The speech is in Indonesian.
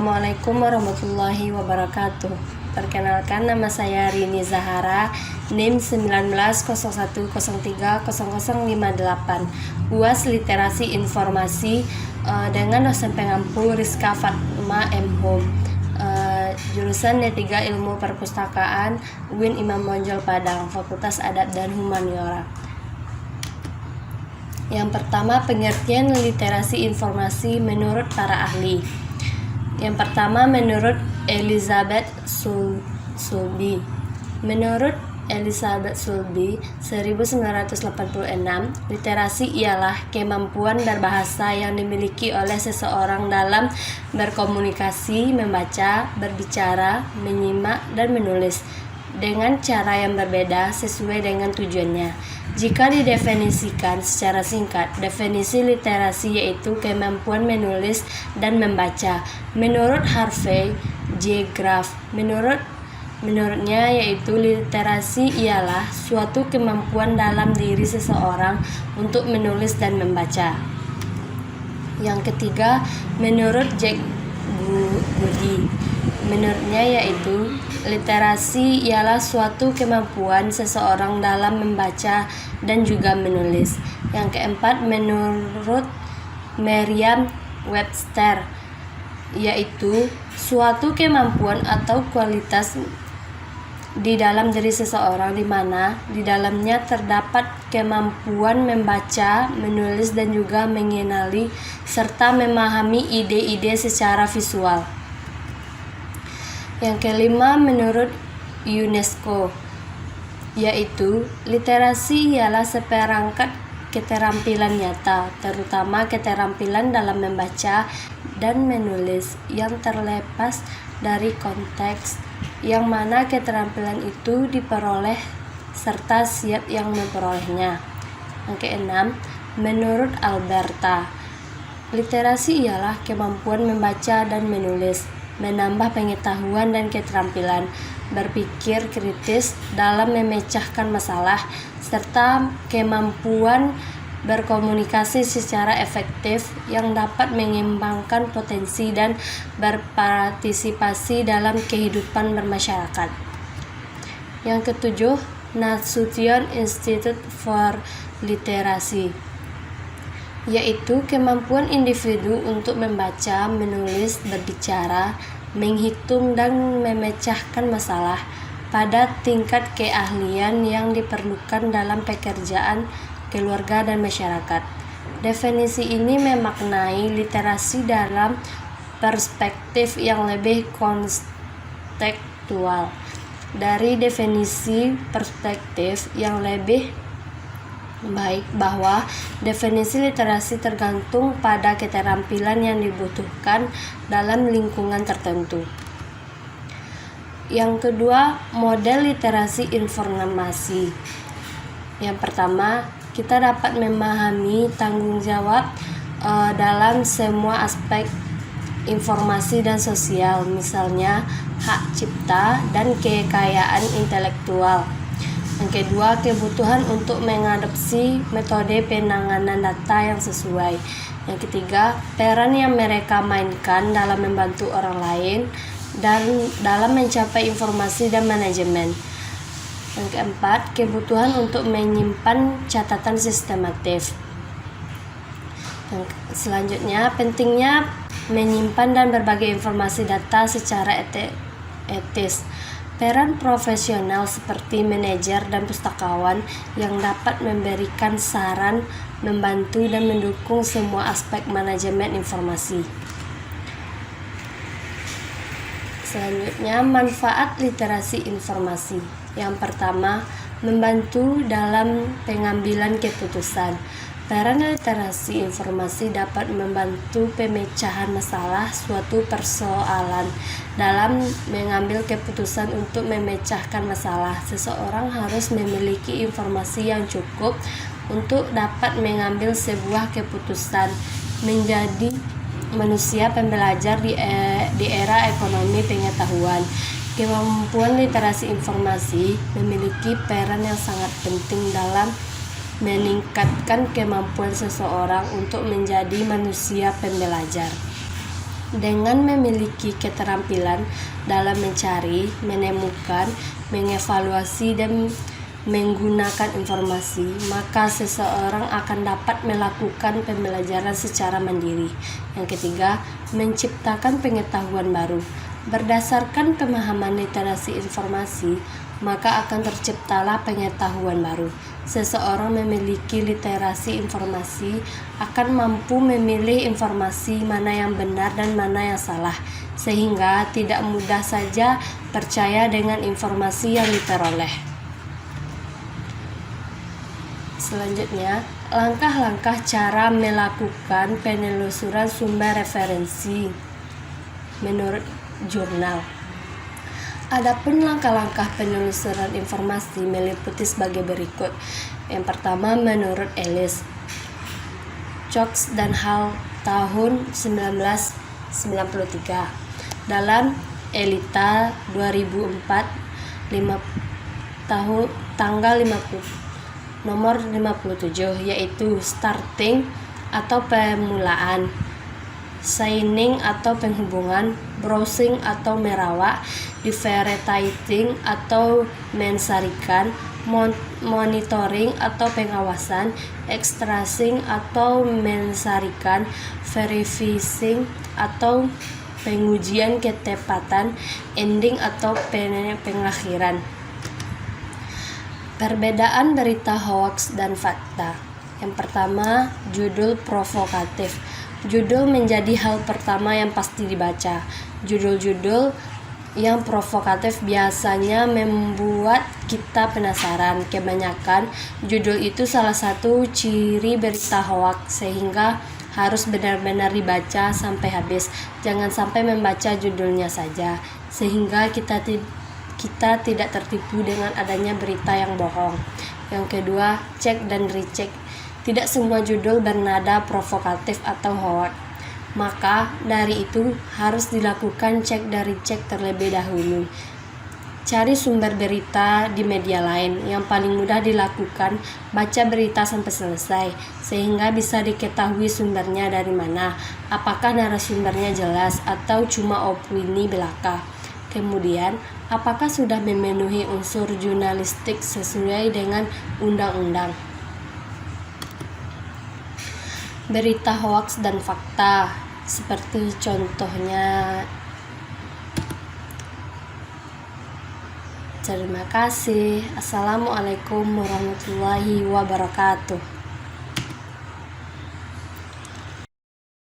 Assalamualaikum warahmatullahi wabarakatuh. Perkenalkan, nama saya Rini Zahara, NIM 1901303058, UAS Literasi Informasi dengan dosen pengampu Rizka Fatma M. Hum, jurusan D3 Ilmu Perpustakaan, UIN Imam Bonjol Padang, Fakultas Adab dan Humaniora. Yang pertama, pengertian literasi informasi menurut para ahli. Yang pertama, menurut Elizabeth Sulby. Menurut Elizabeth Sulby 1986, literasi ialah kemampuan berbahasa yang dimiliki oleh seseorang dalam berkomunikasi, membaca, berbicara, menyimak, dan menulis dengan cara yang berbeda sesuai dengan tujuannya. Jika didefinisikan secara singkat, definisi literasi yaitu kemampuan menulis dan membaca. Menurut Harvey J. Graff, menurutnya yaitu literasi ialah suatu kemampuan dalam diri seseorang untuk menulis dan membaca. Yang ketiga, menurut Jack Goody, menurutnya yaitu literasi ialah suatu kemampuan seseorang dalam membaca dan juga menulis. Yang keempat, menurut Merriam-Webster, yaitu suatu kemampuan atau kualitas di dalam diri seseorang di mana di dalamnya terdapat kemampuan membaca, menulis, dan juga mengenali serta memahami ide-ide secara visual. Yang kelima, menurut UNESCO, yaitu literasi ialah seperangkat keterampilan nyata, terutama keterampilan dalam membaca dan menulis yang terlepas dari konteks yang mana keterampilan itu diperoleh serta siap yang memperolehnya. Yang keenam, menurut Alberta, literasi ialah kemampuan membaca dan menulis, menambah pengetahuan dan keterampilan berpikir kritis dalam memecahkan masalah, serta kemampuan berkomunikasi secara efektif yang dapat mengembangkan potensi dan berpartisipasi dalam kehidupan bermasyarakat. Yang ketujuh, Nasution Institute for Literacy, yaitu kemampuan individu untuk membaca, menulis, berbicara, menghitung, dan memecahkan masalah pada tingkat keahlian yang diperlukan dalam pekerjaan, keluarga, dan masyarakat. Definisi ini memaknai literasi dalam perspektif yang lebih kontekstual dari definisi perspektif yang lebih baik bahwa definisi literasi tergantung pada keterampilan yang dibutuhkan dalam lingkungan tertentu. Yang kedua, model literasi informasi. Yang pertama, kita dapat memahami tanggung jawab dalam semua aspek informasi dan sosial, misalnya hak cipta dan kekayaan intelektual. Yang kedua, kebutuhan untuk mengadopsi metode penanganan data yang sesuai. Yang ketiga, peran yang mereka mainkan dalam membantu orang lain dan dalam mencapai informasi dan manajemen. Yang keempat, kebutuhan untuk menyimpan catatan sistematis. Selanjutnya, pentingnya menyimpan dan berbagi informasi data secara etis. Peran profesional seperti manajer dan pustakawan yang dapat memberikan saran, membantu, dan mendukung semua aspek manajemen informasi. Selanjutnya, manfaat literasi informasi. Yang pertama, membantu dalam pengambilan keputusan. Peran literasi informasi dapat membantu pemecahan masalah suatu persoalan. Dalam mengambil keputusan untuk memecahkan masalah, seseorang harus memiliki informasi yang cukup untuk dapat mengambil sebuah keputusan. Menjadi manusia pembelajar di era ekonomi pengetahuan, kemampuan literasi informasi memiliki peran yang sangat penting dalam meningkatkan kemampuan seseorang untuk menjadi manusia pembelajar. Dengan memiliki keterampilan dalam mencari, menemukan, mengevaluasi, dan menggunakan informasi, maka seseorang akan dapat melakukan pembelajaran secara mandiri. Yang ketiga, menciptakan pengetahuan baru. Berdasarkan pemahaman literasi informasi, maka akan terciptalah pengetahuan baru. Seseorang memiliki literasi informasi akan mampu memilih informasi mana yang benar dan mana yang salah, sehingga tidak mudah saja percaya dengan informasi yang diperoleh. Selanjutnya, langkah-langkah cara melakukan penelusuran sumber referensi menurut jurnal. Adapun langkah-langkah penelusuran informasi meliputi sebagai berikut. Yang pertama, menurut Ellis, Cox dan Hall tahun 1993 dalam Elita 2004 tanggal 50 nomor 57, yaitu starting atau permulaan, signing atau penghubungan, browsing atau merawat, differentiating atau mensarikan, monitoring atau pengawasan, extracting atau mensarikan, verifying atau pengujian ketepatan, ending atau pengakhiran. Perbedaan berita hoaks dan fakta. Yang pertama, judul provokatif. Judul menjadi hal pertama yang pasti dibaca. Judul-judul yang provokatif biasanya membuat kita penasaran. Kebanyakan judul itu salah satu ciri berita hoaks, sehingga harus benar-benar dibaca sampai habis. Jangan sampai membaca judulnya saja, sehingga kita tidak tertipu dengan adanya berita yang bohong. Yang kedua, cek dan recheck. Tidak semua judul bernada provokatif atau hoaks. Maka dari itu harus dilakukan cek dan recheck terlebih dahulu. Cari sumber berita di media lain. Yang paling mudah dilakukan, baca berita sampai selesai, sehingga bisa diketahui sumbernya dari mana, apakah narasumbernya jelas atau cuma opini belaka. Kemudian, apakah sudah memenuhi unsur jurnalistik sesuai dengan undang-undang. Berita hoaks dan fakta, seperti contohnya. Terima kasih. Assalamualaikum warahmatullahi wabarakatuh.